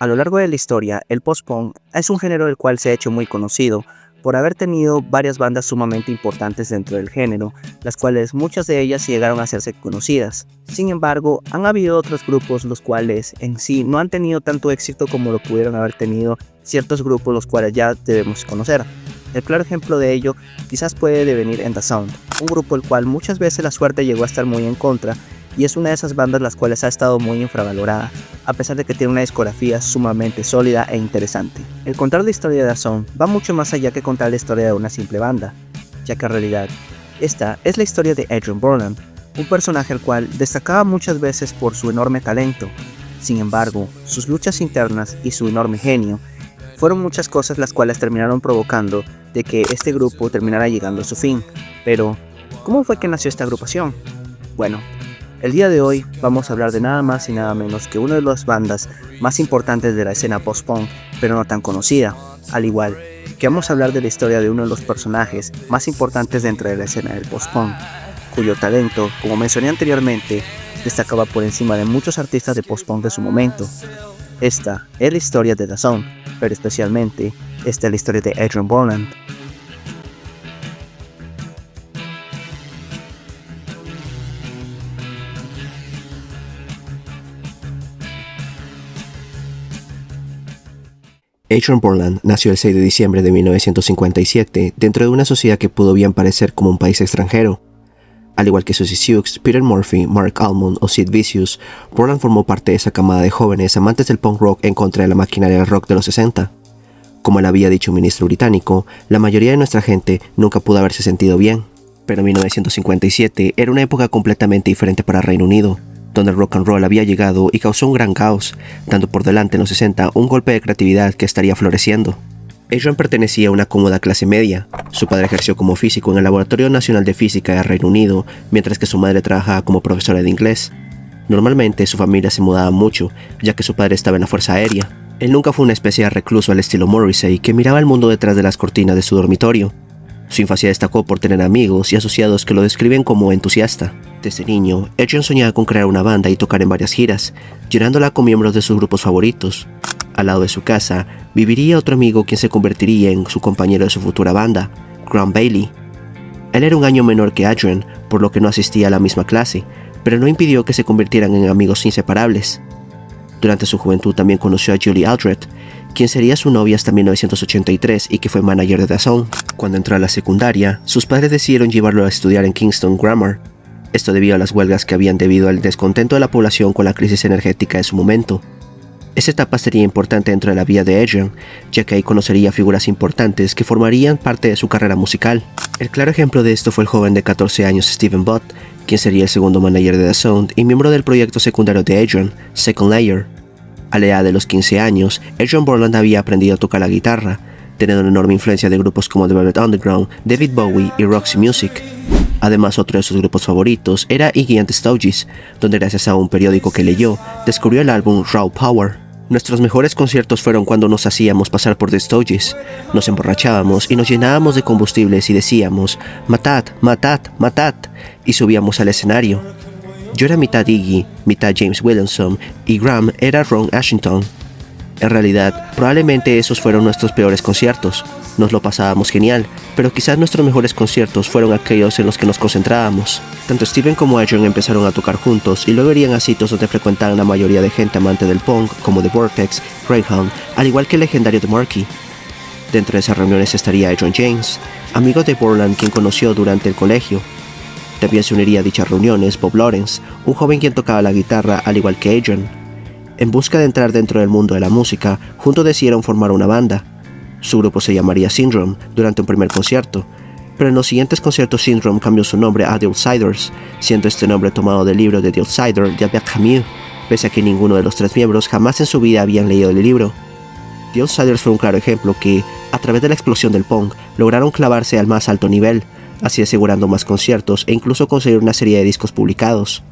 A lo largo de la historia, el post-punk es un género del cual se ha hecho muy conocido por haber tenido varias bandas sumamente importantes dentro del género, las cuales muchas de ellas llegaron a hacerse conocidas. Sin embargo, han habido otros grupos los cuales en sí no han tenido tanto éxito como lo pudieron haber tenido ciertos grupos los cuales ya debemos conocer. El claro ejemplo de ello quizás puede devenir en The Sound, un grupo el cual muchas veces la suerte llegó a estar muy en contra y es una de esas bandas las cuales ha estado muy infravalorada, a pesar de que tiene una discografía sumamente sólida e interesante. El contar la historia de The Sound va mucho más allá que contar la historia de una simple banda, ya que en realidad esta es la historia de Adrian Borland, un personaje el cual destacaba muchas veces por su enorme talento. Sin embargo, sus luchas internas y su enorme genio fueron muchas cosas las cuales terminaron provocando de que este grupo terminara llegando a su fin. Pero, ¿cómo fue que nació esta agrupación? Bueno, el día de hoy vamos a hablar de nada más y nada menos que una de las bandas más importantes de la escena post-punk, pero no tan conocida, al igual que vamos a hablar de la historia de uno de los personajes más importantes dentro de la escena del post-punk, cuyo talento, como mencioné anteriormente, destacaba por encima de muchos artistas de post-punk de su momento. Esta es la historia de The Sound, pero especialmente esta es la historia de Adrian Borland. Adrian Borland nació el 6 de diciembre de 1957 dentro de una sociedad que pudo bien parecer como un país extranjero. Al igual que Susie Sioux, Peter Murphy, Mark Almond o Sid Vicious, Borland formó parte de esa camada de jóvenes amantes del punk rock en contra de la maquinaria del rock de los 60. Como le había dicho un ministro británico, la mayoría de nuestra gente nunca pudo haberse sentido bien. Pero 1957 era una época completamente diferente para Reino Unido, donde el rock and roll había llegado y causó un gran caos, dando por delante en los 60 un golpe de creatividad que estaría floreciendo. Adrian pertenecía a una cómoda clase media. Su padre ejerció como físico en el Laboratorio Nacional de Física de Reino Unido, mientras que su madre trabajaba como profesora de inglés. Normalmente su familia se mudaba mucho, ya que su padre estaba en la Fuerza Aérea. Él nunca fue una especie de recluso al estilo Morrissey que miraba el mundo detrás de las cortinas de su dormitorio. Su infancia destacó por tener amigos y asociados que lo describen como entusiasta. Desde niño, Adrian soñaba con crear una banda y tocar en varias giras, llenándola con miembros de sus grupos favoritos. Al lado de su casa, viviría otro amigo quien se convertiría en su compañero de su futura banda, Graham Bailey. Él era un año menor que Adrian, por lo que no asistía a la misma clase, pero no impidió que se convirtieran en amigos inseparables. Durante su juventud también conoció a Julie Aldred, quien sería su novia hasta 1983 y que fue manager de The Sound. Cuando entró a la secundaria, sus padres decidieron llevarlo a estudiar en Kingston Grammar. Esto debido a las huelgas que habían debido al descontento de la población con la crisis energética de su momento. Esta etapa sería importante dentro de la vida de Adrian, ya que ahí conocería figuras importantes que formarían parte de su carrera musical. El claro ejemplo de esto fue el joven de 14 años Stephen Butt, quien sería el segundo manager de The Sound y miembro del proyecto secundario de Adrian, Second Layer. A la edad de los 15 años, Adrian Borland había aprendido a tocar la guitarra, teniendo una enorme influencia de grupos como The Velvet Underground, David Bowie y Roxy Music. Además, otro de sus grupos favoritos era Iggy and the Stooges, donde gracias a un periódico que leyó, descubrió el álbum Raw Power. Nuestros mejores conciertos fueron cuando nos hacíamos pasar por The Stooges, nos emborrachábamos y nos llenábamos de combustibles y decíamos "matad, matad, matad" y subíamos al escenario. Yo era mitad Iggy, mitad James Williamson y Graham era Ron Ashington. En realidad, probablemente esos fueron nuestros peores conciertos. Nos lo pasábamos genial, pero quizás nuestros mejores conciertos fueron aquellos en los que nos concentrábamos. Tanto Steven como Adrian empezaron a tocar juntos y luego irían a sitios donde frecuentaban la mayoría de gente amante del punk, como The Vortex, Greyhound, al igual que el legendario The Marquee. Dentro de esas reuniones estaría Adrian James, amigo de Borland quien conoció durante el colegio. También se uniría a dichas reuniones Bob Lawrence, un joven quien tocaba la guitarra al igual que Adrian. En busca de entrar dentro del mundo de la música, juntos decidieron formar una banda. Su grupo se llamaría Syndrome durante un primer concierto, pero en los siguientes conciertos Syndrome cambió su nombre a The Outsiders, siendo este nombre tomado del libro de The Outsider de Albert Camus, pese a que ninguno de los tres miembros jamás en su vida habían leído el libro. The Outsiders fue un claro ejemplo que, a través de la explosión del punk, lograron clavarse al más alto nivel, así asegurando más conciertos e incluso conseguir una serie de discos publicados.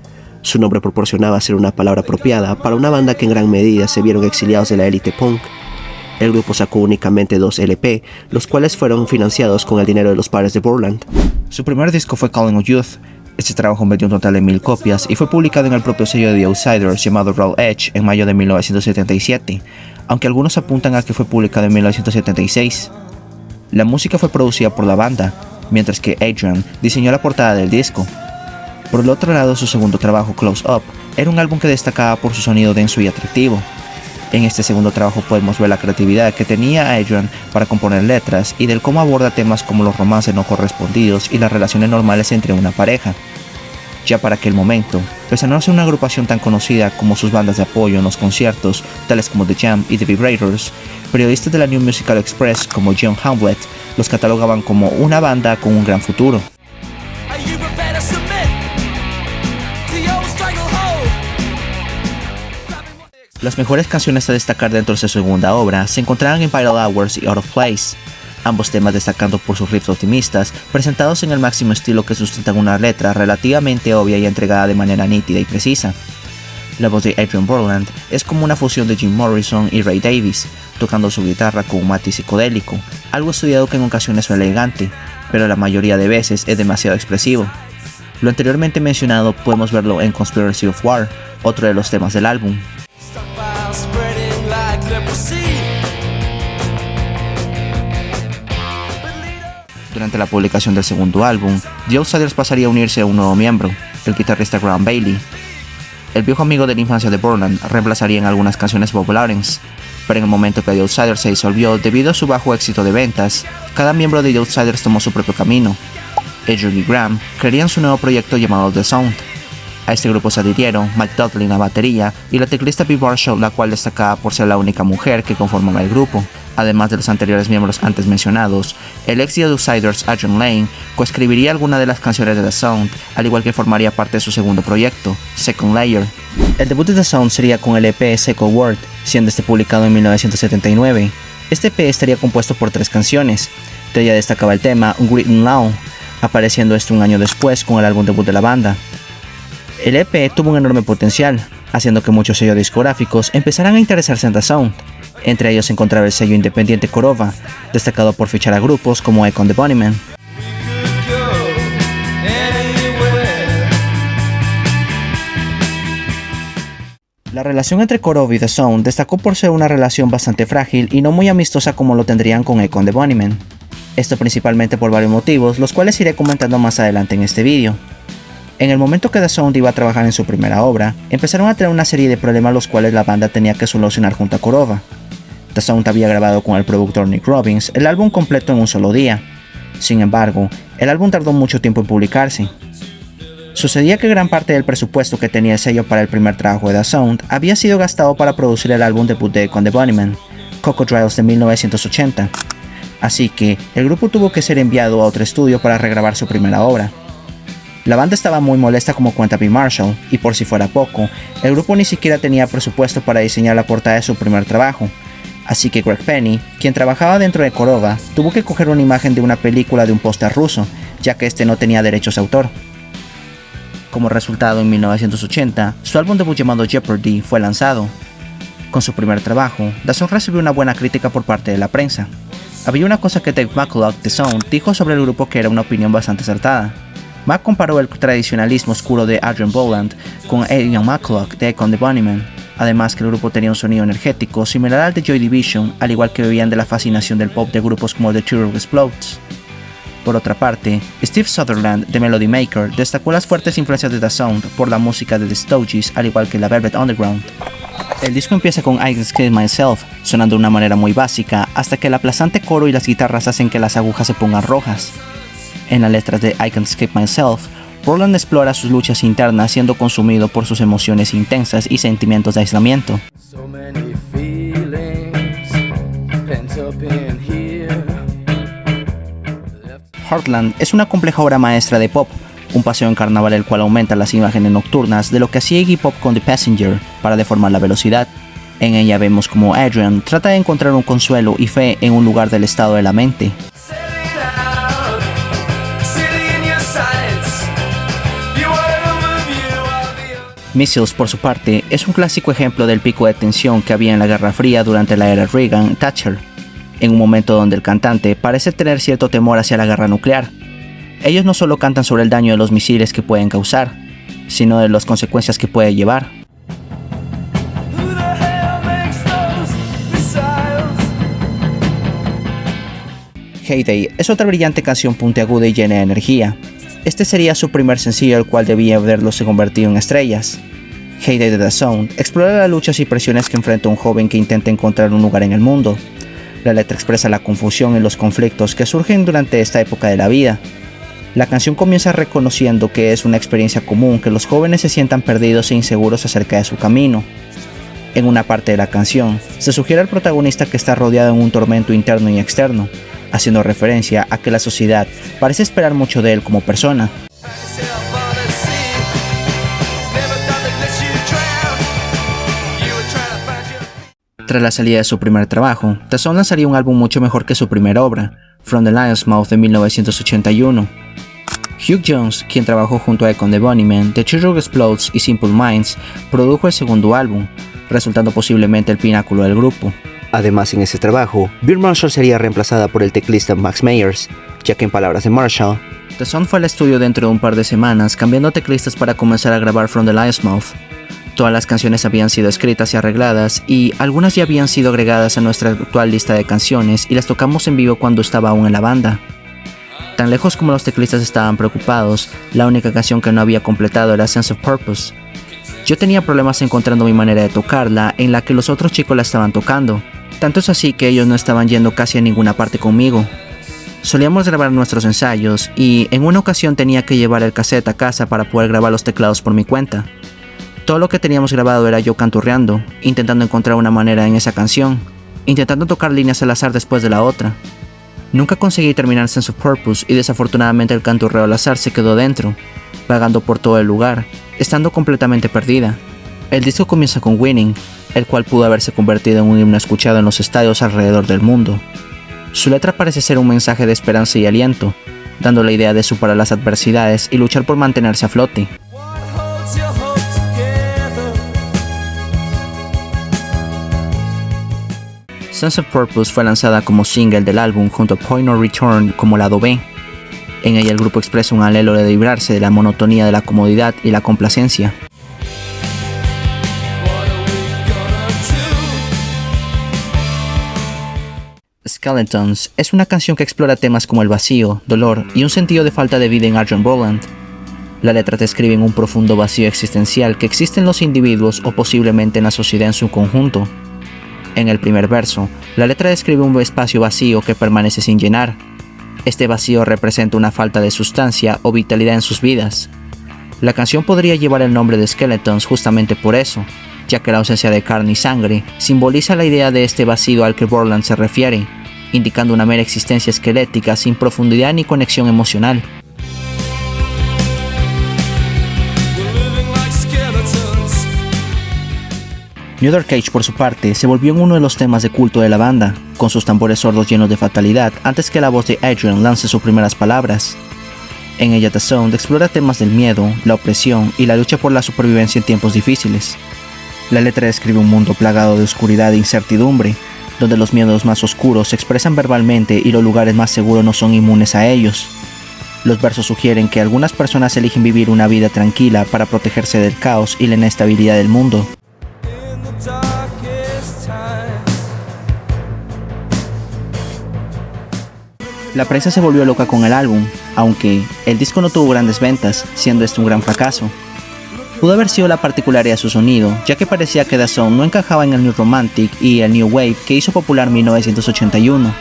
Su nombre proporcionaba ser una palabra apropiada para una banda que en gran medida se vieron exiliados de la élite punk. El grupo sacó únicamente 2 LP, los cuales fueron financiados con el dinero de los padres de Borland. Su primer disco fue Calling of Youth, Este trabajo vendió un total de 1000 copias y fue publicado en el propio sello de The Outsiders llamado Raw Edge en mayo de 1977, aunque algunos apuntan a que fue publicado en 1976. La música fue producida por la banda, mientras que Adrian diseñó la portada del disco. Por el otro lado, su segundo trabajo, Close Up, era un álbum que destacaba por su sonido denso y atractivo. En este segundo trabajo podemos ver la creatividad que tenía Adrian para componer letras y del cómo aborda temas como los romances no correspondidos y las relaciones normales entre una pareja. Ya para aquel momento, pese a no ser una agrupación tan conocida como sus bandas de apoyo en los conciertos, tales como The Jam y The Vibrators, periodistas de la New Musical Express como John Hamlet los catalogaban como una banda con un gran futuro. Las mejores canciones a destacar dentro de su segunda obra se encontraban en Vital Hours y Out of Place, ambos temas destacando por sus riffs optimistas, presentados en el máximo estilo que sustentan una letra relativamente obvia y entregada de manera nítida y precisa. La voz de Adrian Borland es como una fusión de Jim Morrison y Ray Davies, tocando su guitarra con un matiz psicodélico, algo estudiado que en ocasiones suena elegante, pero la mayoría de veces es demasiado expresivo. Lo anteriormente mencionado podemos verlo en Conspiracy of War, otro de los temas del álbum. Durante la publicación del segundo álbum, The Outsiders pasaría a unirse a un nuevo miembro, el guitarrista Graham Bailey. El viejo amigo de la infancia de Borland reemplazaría en algunas canciones Bob Lawrence, pero en el momento que The Outsiders se disolvió debido a su bajo éxito de ventas, cada miembro de The Outsiders tomó su propio camino. Adrian y Graham crearían su nuevo proyecto llamado The Sound. A este grupo se adhirieron Mike Dudley en la batería y la teclista Bea Marshall, la cual destacaba por ser la única mujer que conformaba el grupo. Además de los anteriores miembros antes mencionados, el ex de The Outsiders, Adrian Lane, coescribiría algunas de las canciones de The Sound, al igual que formaría parte de su segundo proyecto, Second Layer. El debut de The Sound sería con el EP Second Word, siendo este publicado en 1979. Este EP estaría compuesto por 3 canciones. De ella destacaba el tema Written Now, apareciendo esto un año después con el álbum debut de la banda. El EP tuvo un enorme potencial, haciendo que muchos sellos discográficos empezaran a interesarse en The Sound. Entre ellos se encontraba el sello independiente Korova, destacado por fichar a grupos como Echo and the Bunnymen. La relación entre Korova y The Sound destacó por ser una relación bastante frágil y no muy amistosa como lo tendrían con Echo and the Bunnymen. Esto principalmente por varios motivos, los cuales iré comentando más adelante en este vídeo. En el momento que The Sound iba a trabajar en su primera obra, empezaron a tener una serie de problemas los cuales la banda tenía que solucionar junto a Korova. The Sound había grabado con el productor Nick Robbins el álbum completo en un solo día. Sin embargo, el álbum tardó mucho tiempo en publicarse. Sucedía que gran parte del presupuesto que tenía el sello para el primer trabajo de The Sound había sido gastado para producir el álbum debut de Echo and the Bunnymen, Crocodiles de 1980. Así que el grupo tuvo que ser enviado a otro estudio para regrabar su primera obra. La banda estaba muy molesta como cuenta Bea Marshall, y por si fuera poco, el grupo ni siquiera tenía presupuesto para diseñar la portada de su primer trabajo. Así que Greg Penny, quien trabajaba dentro de Korova, tuvo que coger una imagen de una película de un póster ruso, ya que este no tenía derechos de autor. Como resultado, en 1980, su álbum debut llamado Jeopardy fue lanzado. Con su primer trabajo, The Sound recibió una buena crítica por parte de la prensa. Había una cosa que Dave McCullough de Sound dijo sobre el grupo que era una opinión bastante acertada. Mac comparó el tradicionalismo oscuro de Adrian Borland con Adrian McCullough de Echo and the Bunnymen, además que el grupo tenía un sonido energético similar al de Joy Division, al igual que bebían de la fascinación del pop de grupos como The Terror Explodes. Por otra parte, Steve Sutherland de Melody Maker destacó las fuertes influencias de The Sound por la música de The Stooges, al igual que la Velvet Underground. El disco empieza con I Can Skate Myself, sonando de una manera muy básica, hasta que el aplastante coro y las guitarras hacen que las agujas se pongan rojas. En las letras de I Can't Escape Myself, Borland explora sus luchas internas siendo consumido por sus emociones intensas y sentimientos de aislamiento. Heartland es una compleja obra maestra de pop, un paseo en carnaval el cual aumenta las imágenes nocturnas de lo que hacía Iggy Pop con The Passenger para deformar la velocidad. En ella vemos como Adrian trata de encontrar un consuelo y fe en un lugar del estado de la mente. Missiles, por su parte, es un clásico ejemplo del pico de tensión que había en la Guerra Fría durante la era Reagan-Thatcher, en un momento donde el cantante parece tener cierto temor hacia la guerra nuclear. Ellos no solo cantan sobre el daño de los misiles que pueden causar, sino de las consecuencias que puede llevar. Heyday es otra brillante canción puntiaguda y llena de energía. Este sería su primer sencillo, el cual debía haberlos convertido en estrellas. Heyday de The Zone explora las luchas y presiones que enfrenta un joven que intenta encontrar un lugar en el mundo. La letra expresa la confusión y los conflictos que surgen durante esta época de la vida. La canción comienza reconociendo que es una experiencia común que los jóvenes se sientan perdidos e inseguros acerca de su camino. En una parte de la canción, se sugiere al protagonista que está rodeado en un tormento interno y externo, haciendo referencia a que la sociedad parece esperar mucho de él como persona. Tras la salida de su primer trabajo, The Zone lanzaría un álbum mucho mejor que su primera obra, From the Lion's Mouth de 1981. Hugh Jones, quien trabajó junto a Econ the Bunnymen, The Children Explodes y Simple Minds, produjo el segundo álbum, resultando posiblemente el pináculo del grupo. Además, en ese trabajo, Bill Marshall sería reemplazada por el teclista Max Myers, ya que en palabras de Marshall, The Zone fue al estudio dentro de un par de semanas, cambiando teclistas para comenzar a grabar From the Lion's Mouth. Todas las canciones habían sido escritas y arregladas, y algunas ya habían sido agregadas a nuestra actual lista de canciones y las tocamos en vivo cuando estaba aún en la banda. Tan lejos como los teclistas estaban preocupados, la única canción que no había completado era Sense of Purpose. Yo tenía problemas encontrando mi manera de tocarla, en la que los otros chicos la estaban tocando. Tanto es así que ellos no estaban yendo casi a ninguna parte conmigo. Solíamos grabar nuestros ensayos, y en una ocasión tenía que llevar el cassette a casa para poder grabar los teclados por mi cuenta. Todo lo que teníamos grabado era yo canturreando, intentando encontrar una manera en esa canción, intentando tocar líneas al azar después de la otra. Nunca conseguí terminar Sense of Purpose y desafortunadamente el canturreo al azar se quedó dentro, vagando por todo el lugar, estando completamente perdida. El disco comienza con Winning, el cual pudo haberse convertido en un himno escuchado en los estadios alrededor del mundo. Su letra parece ser un mensaje de esperanza y aliento, dando la idea de superar las adversidades y luchar por mantenerse a flote. Sense of Purpose fue lanzada como single del álbum junto a Point No Return como lado B. En ella el grupo expresa un anhelo de librarse de la monotonía de la comodidad y la complacencia. Skeletons es una canción que explora temas como el vacío, dolor y un sentido de falta de vida en Adrian Boland. La letra describe un profundo vacío existencial que existe en los individuos o posiblemente en la sociedad en su conjunto. En el primer verso, la letra describe un espacio vacío que permanece sin llenar. Este vacío representa una falta de sustancia o vitalidad en sus vidas. La canción podría llevar el nombre de Skeletons justamente por eso, ya que la ausencia de carne y sangre simboliza la idea de este vacío al que Borland se refiere, indicando una mera existencia esquelética sin profundidad ni conexión emocional. New Dark Age, por su parte, se volvió en uno de los temas de culto de la banda, con sus tambores sordos llenos de fatalidad antes que la voz de Adrian lance sus primeras palabras. En ella The Zone explora temas del miedo, la opresión y la lucha por la supervivencia en tiempos difíciles. La letra describe un mundo plagado de oscuridad e incertidumbre, donde los miedos más oscuros se expresan verbalmente y los lugares más seguros no son inmunes a ellos. Los versos sugieren que algunas personas eligen vivir una vida tranquila para protegerse del caos y la inestabilidad del mundo. La prensa se volvió loca con el álbum, aunque el disco no tuvo grandes ventas, siendo este un gran fracaso. Pudo haber sido la particularidad de su sonido, ya que parecía que The Zone no encajaba en el New Romantic y el New Wave que hizo popular 1981.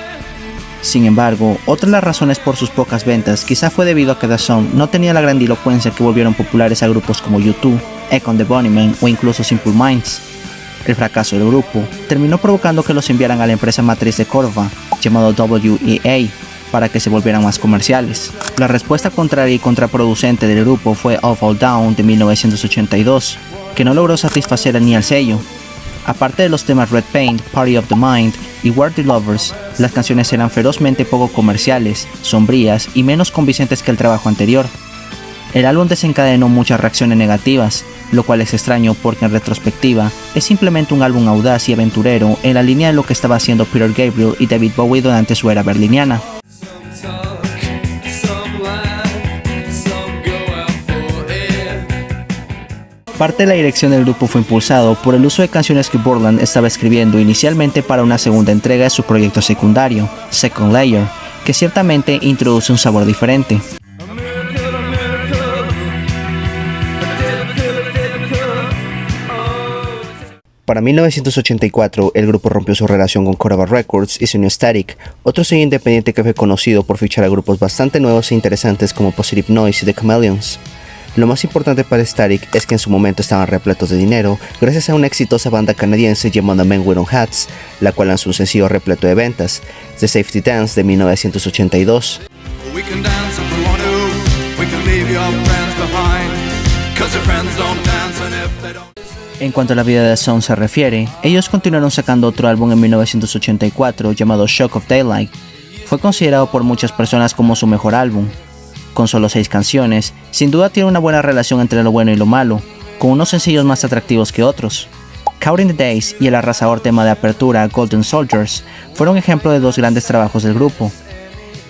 Sin embargo, otra de las razones por sus pocas ventas quizá fue debido a que The Zone no tenía la grandilocuencia que volvieron populares a grupos como U2, Econ the Bunnymen o incluso Simple Minds. El fracaso del grupo terminó provocando que los enviaran a la empresa matriz de Córdoba, llamado WEA, para que se volvieran más comerciales. La respuesta contraria y contraproducente del grupo fue All Fall Down de 1982, que no logró satisfacer ni al sello. Aparte de los temas Red Paint, Party of the Mind y Where the Lovers, las canciones eran ferozmente poco comerciales, sombrías y menos convincentes que el trabajo anterior. El álbum desencadenó muchas reacciones negativas, lo cual es extraño porque en retrospectiva es simplemente un álbum audaz y aventurero en la línea de lo que estaba haciendo Peter Gabriel y David Bowie durante su era berliniana. Parte de la dirección del grupo fue impulsado por el uso de canciones que Borland estaba escribiendo inicialmente para una segunda entrega de su proyecto secundario, Second Layer, que ciertamente introduce un sabor diferente. Para 1984, el grupo rompió su relación con Corolla Records y se unió a Static, otro sello independiente que fue conocido por fichar a grupos bastante nuevos e interesantes como Positive Noise y The Chameleons. Lo más importante para Static es que en su momento estaban repletos de dinero gracias a una exitosa banda canadiense llamada Men Wear Hats, la cual lanzó un sencillo repleto de ventas, The Safety Dance de 1982. En cuanto a la vida de The Sound se refiere, ellos continuaron sacando otro álbum en 1984 llamado Shock of Daylight. Fue considerado por muchas personas como su mejor álbum. Con solo 6 canciones, sin duda tiene una buena relación entre lo bueno y lo malo, con unos sencillos más atractivos que otros. Counting the Days y el arrasador tema de apertura Golden Soldiers fueron ejemplo de 2 grandes trabajos del grupo.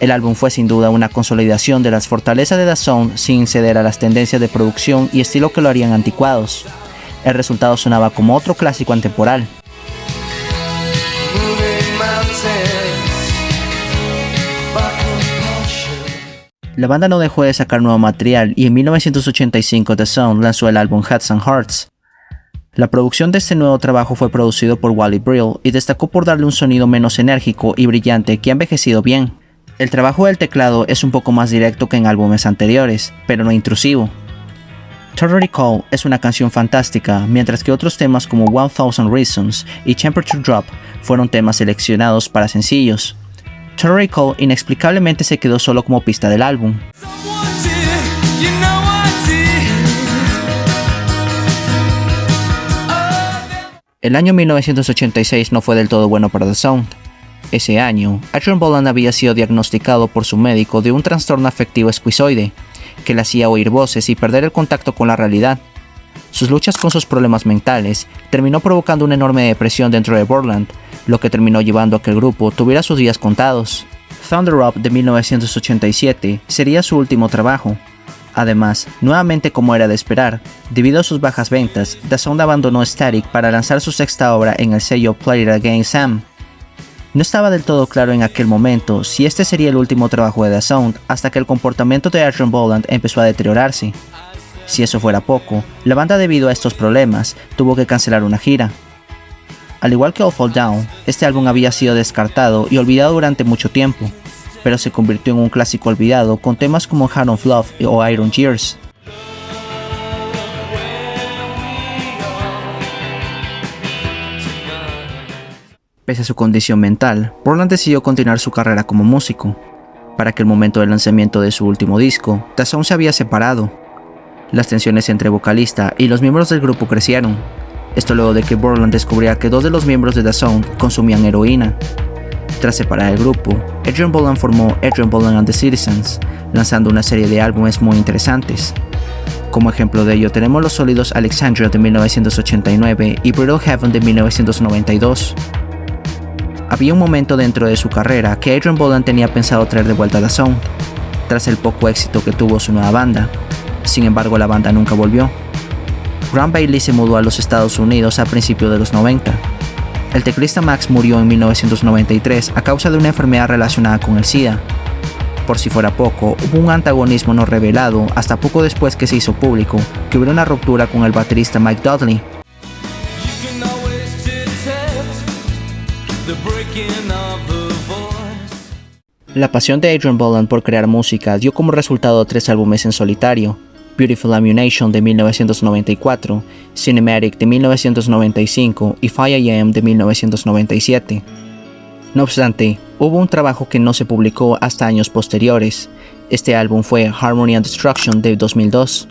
El álbum fue sin duda una consolidación de las fortalezas de The Sound sin ceder a las tendencias de producción y estilo que lo harían anticuados. El resultado sonaba como otro clásico atemporal. La banda no dejó de sacar nuevo material y en 1985 The Sound lanzó el álbum Hats and Hearts. La producción de este nuevo trabajo fue producido por Wally Brill y destacó por darle un sonido menos enérgico y brillante que ha envejecido bien. El trabajo del teclado es un poco más directo que en álbumes anteriores, pero no intrusivo. Total Recall es una canción fantástica, mientras que otros temas como 1000 Reasons y Temperature Drop fueron temas seleccionados para sencillos. Total Recall inexplicablemente se quedó solo como pista del álbum. El año 1986 no fue del todo bueno para The Sound. Ese año, Adrian Boland había sido diagnosticado por su médico de un trastorno afectivo esquizoide, que le hacía oír voces y perder el contacto con la realidad. Sus luchas con sus problemas mentales terminó provocando una enorme depresión dentro de Borland, lo que terminó llevando a que el grupo tuviera sus días contados. Thunder Up de 1987 sería su último trabajo. Además, nuevamente como era de esperar, debido a sus bajas ventas, The Sound abandonó Static para lanzar su sexta obra en el sello Play It Again Sam. No estaba del todo claro en aquel momento si este sería el último trabajo de The Sound hasta que el comportamiento de Adrian Boland empezó a deteriorarse. Si eso fuera poco, la banda debido a estos problemas tuvo que cancelar una gira. Al igual que All Fall Down, este álbum había sido descartado y olvidado durante mucho tiempo, pero se convirtió en un clásico olvidado con temas como Heart of Love o Iron Years. Pese a su condición mental, Borland decidió continuar su carrera como músico. Para aquel momento del lanzamiento de su último disco, The Sound se había separado. Las tensiones entre vocalista y los miembros del grupo crecieron. Esto luego de que Borland descubriera que 2 de los miembros de The Sound consumían heroína. Tras separar el grupo, Adrian Boland formó Adrian Boland and the Citizens, lanzando una serie de álbumes muy interesantes. Como ejemplo de ello tenemos los sólidos Alexandria de 1989 y Brittle Heaven de 1992. Había un momento dentro de su carrera que Adrian Boland tenía pensado traer de vuelta a The Sound, tras el poco éxito que tuvo su nueva banda. Sin embargo, la banda nunca volvió. Graham Bailey se mudó a los Estados Unidos a principios de los 90. El teclista Max murió en 1993 a causa de una enfermedad relacionada con el SIDA. Por si fuera poco, hubo un antagonismo no revelado hasta poco después que se hizo público que hubo una ruptura con el baterista Mike Dudley. La pasión de Adrian Boland por crear música dio como resultado 3 álbumes en solitario: Beautiful Ammunition de 1994, Cinematic de 1995 y 5 AM de 1997. No obstante, hubo un trabajo que no se publicó hasta años posteriores. Este álbum fue Harmony and Destruction de 2002.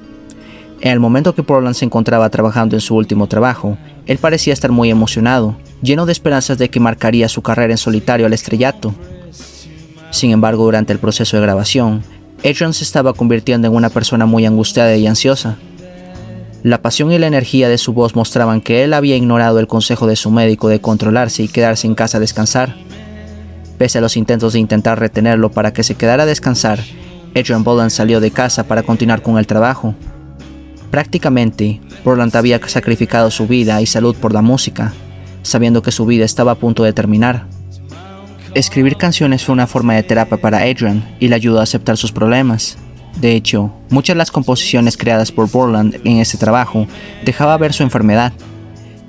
En el momento que Boland se encontraba trabajando en su último trabajo, él parecía estar muy emocionado, lleno de esperanzas de que marcaría su carrera en solitario al estrellato. Sin embargo, durante el proceso de grabación, Adrian se estaba convirtiendo en una persona muy angustiada y ansiosa. La pasión y la energía de su voz mostraban que él había ignorado el consejo de su médico de controlarse y quedarse en casa a descansar. Pese a los intentos de intentar retenerlo para que se quedara a descansar, Adrian Boland salió de casa para continuar con el trabajo. Prácticamente, Borland había sacrificado su vida y salud por la música, sabiendo que su vida estaba a punto de terminar. Escribir canciones fue una forma de terapia para Adrian y le ayudó a aceptar sus problemas. De hecho, muchas de las composiciones creadas por Borland en este trabajo dejaban ver su enfermedad.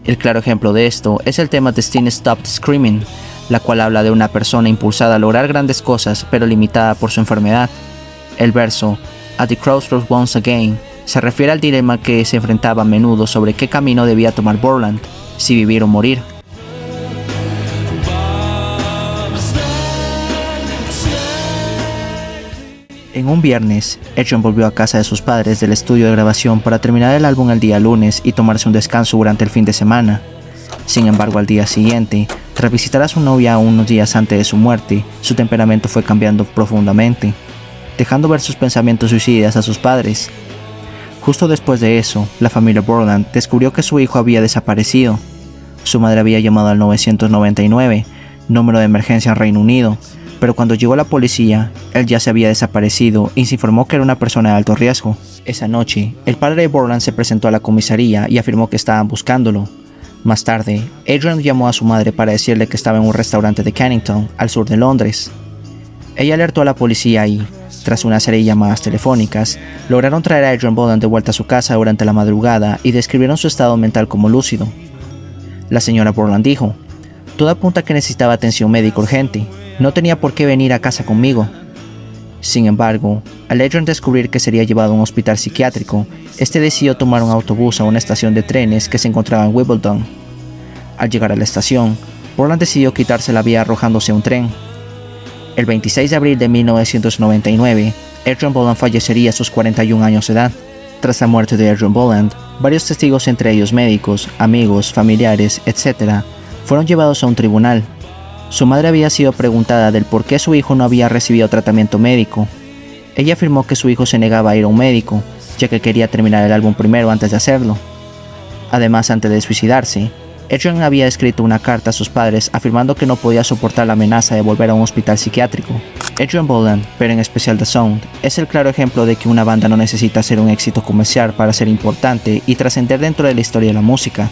El claro ejemplo de esto es el tema Destiny Stopped Screaming, la cual habla de una persona impulsada a lograr grandes cosas pero limitada por su enfermedad. El verso At the Crossroads Once Again se refiere al dilema que se enfrentaba a menudo sobre qué camino debía tomar Borland, si vivir o morir. En un viernes, Adrian volvió a casa de sus padres del estudio de grabación para terminar el álbum el día lunes y tomarse un descanso durante el fin de semana. Sin embargo, al día siguiente, tras visitar a su novia unos días antes de su muerte, su temperamento fue cambiando profundamente, dejando ver sus pensamientos suicidas a sus padres. Justo después de eso, la familia Borland descubrió que su hijo había desaparecido. Su madre había llamado al 999, número de emergencia en Reino Unido, pero cuando llegó la policía, él ya se había desaparecido y se informó que era una persona de alto riesgo. Esa noche, el padre de Borland se presentó a la comisaría y afirmó que estaban buscándolo. Más tarde, Adrian llamó a su madre para decirle que estaba en un restaurante de Kennington, al sur de Londres. Ella alertó a la policía y, tras una serie de llamadas telefónicas, lograron traer a Adrian Borland de vuelta a su casa durante la madrugada y describieron su estado mental como lúcido. La señora Borland dijo: "Todo apunta a que necesitaba atención médica urgente. No tenía por qué venir a casa conmigo". Sin embargo, al Adrian descubrir que sería llevado a un hospital psiquiátrico, este decidió tomar un autobús a una estación de trenes que se encontraba en Wimbledon. Al llegar a la estación, Borland decidió quitarse la vida arrojándose a un tren. El 26 de abril de 1999, Adrian Borland fallecería a sus 41 años de edad. Tras la muerte de Adrian Borland, varios testigos, entre ellos médicos, amigos, familiares, etc., fueron llevados a un tribunal. Su madre había sido preguntada del por qué su hijo no había recibido tratamiento médico. Ella afirmó que su hijo se negaba a ir a un médico, ya que quería terminar el álbum primero antes de hacerlo. Además, antes de suicidarse, Adrian había escrito una carta a sus padres afirmando que no podía soportar la amenaza de volver a un hospital psiquiátrico. Adrian Borland, pero en especial The Sound, es el claro ejemplo de que una banda no necesita ser un éxito comercial para ser importante y trascender dentro de la historia de la música.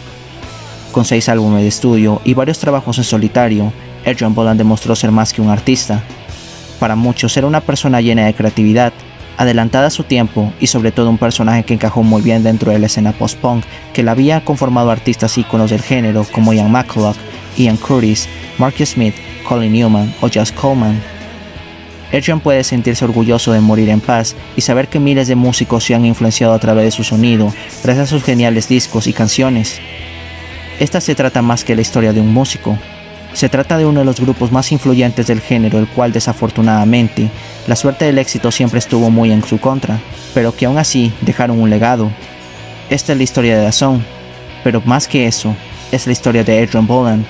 Con 6 álbumes de estudio y varios trabajos en solitario, Adrian Borland demostró ser más que un artista. Para muchos era una persona llena de creatividad, adelantada a su tiempo y sobre todo un personaje que encajó muy bien dentro de la escena post-punk que la había conformado artistas íconos del género como Ian McCulloch, Ian Curtis, Marcus Smith, Colin Newman o Josh Coleman. Adrian puede sentirse orgulloso de morir en paz y saber que miles de músicos se han influenciado a través de su sonido gracias a sus geniales discos y canciones. Esta se trata más que la historia de un músico. Se trata de uno de los grupos más influyentes del género, el cual desafortunadamente la suerte del éxito siempre estuvo muy en su contra, pero que aún así dejaron un legado. Esta es la historia de The Sound, pero más que eso, es la historia de Adrian Borland.